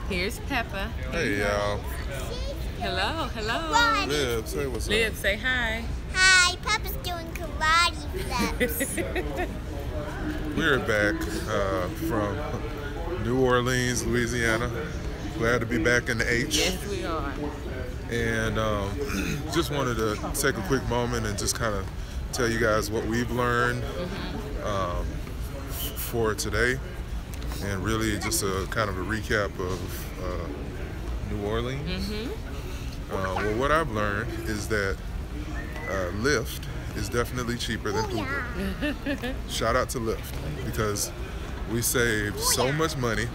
Here's Peppa. Hey, y'all. Hello, hello. Liv, say what's up. Liv, say hi. Hi, Peppa's doing karate flips. We're back from New Orleans, Louisiana. Glad to be back in the H. Yes, we are. And just wanted to take a quick moment and just kind of tell you guys what we've learned for today. And really just a kind of a recap of New Orleans. Well, what I've learned is that Lyft is definitely cheaper than Uber. Shout out to Lyft, because we saved so much money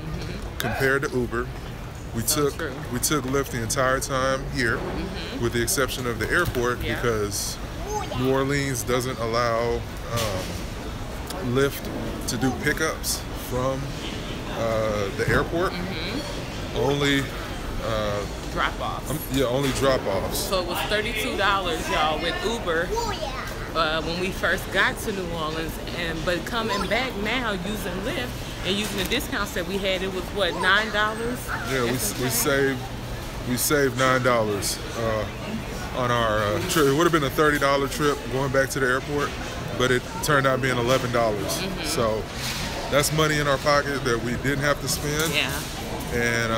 compared to Uber. We took Lyft the entire time here, with the exception of the airport, because New Orleans doesn't allow Lyft to do pickups from the airport. Only drop-offs. Only drop-offs. So it was $32, y'all, with Uber when we first got to New Orleans, but coming back now using Lyft and using the discounts that we had, it was what, $9? Yeah, we saved $9 on our trip. It would have been a $30 trip going back to the airport, but it turned out being $11. So that's money in our pocket that we didn't have to spend. Yeah. And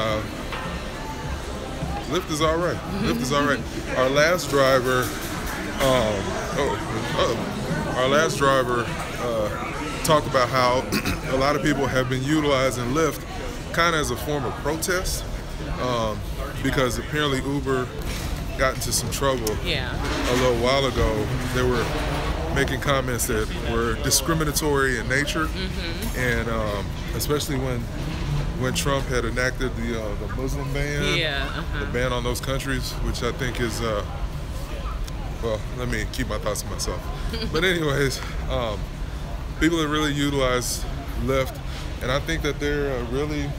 Lyft is all right. Lyft is all right. Our last driver, talked about how a lot of people have been utilizing Lyft kind of as a form of protest, because apparently Uber got into some trouble a little while ago. They were making comments that were discriminatory in nature, and especially when Trump had enacted the Muslim ban, the ban on those countries, which I think is, well, let me keep my thoughts to myself. But anyways, people have really utilized Lyft, and I think that they're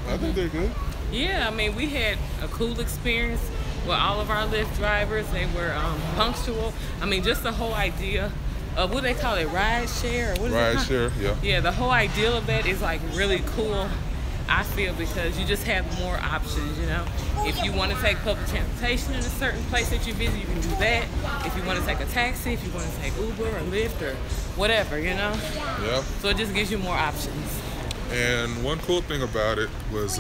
I think they're good. Yeah, I mean, we had a cool experience with all of our Lyft drivers. They were punctual. I mean, just the whole idea of what they call it, ride share, or what is it? Ride share, yeah. Yeah, the whole idea of that is like really cool, I feel, because you just have more options, you know. If you want to take public transportation in a certain place that you visit, you can do that. If you want to take a taxi, if you want to take Uber or Lyft or whatever, you know. Yeah. So it just gives you more options. And one cool thing about it was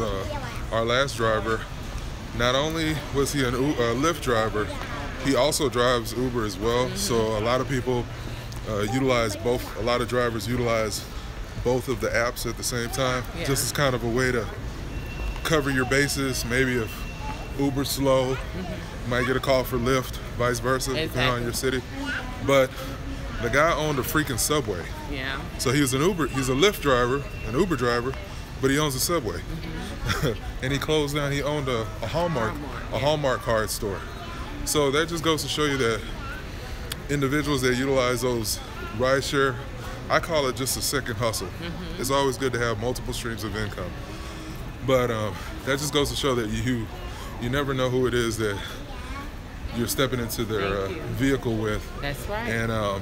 our last driver, not only was he a Lyft driver, he also drives Uber as well. So a lot of people utilize both. A lot of drivers utilize both of the apps at the same time, just as kind of a way to cover your bases. Maybe if Uber's slow, you might get a call for Lyft, vice versa, depending on your city. But the guy owned a freaking Subway. Yeah. So he's a Lyft driver, an Uber driver, but he owns a Subway. And he closed down. He owned a Hallmark card store. So that just goes to show you that individuals that utilize those rideshare, I call it just a second hustle. It's always good to have multiple streams of income. But that just goes to show that you never know who it is that you're stepping into their vehicle with. That's right. And a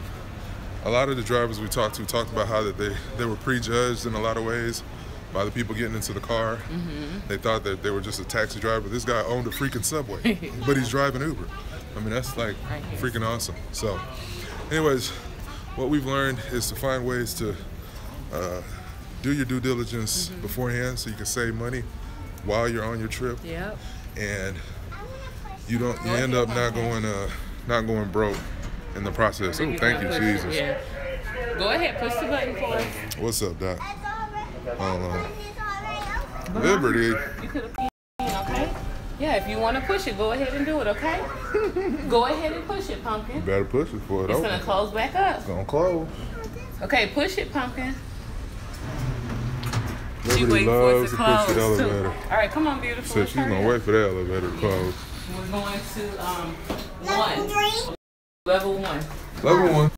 lot of the drivers we talked about how that they were prejudged in a lot of ways by the people getting into the car. They thought that they were just a taxi driver. This guy owned a freaking Subway, but he's driving Uber. I mean, that's like freaking awesome. So anyways, what we've learned is to find ways to do your due diligence beforehand, so you can save money while you're on your trip. Yep. And you end up not going broke in the process. Oh, thank you, Jesus. Yeah. Go ahead, push the button for us. What's up, Doc? Hold on. Liberty. You could have okay? Yeah, if you want to push it, go ahead and do it, okay? Go ahead and push it, Pumpkin. You better push it for it. It's going to close back up. It's going to close. Okay, push it, Pumpkin. Liberty loves to push the elevator. All right, come on, beautiful. So she's going to wait for the elevator to close. We're going to 1. Level 1. Level 1.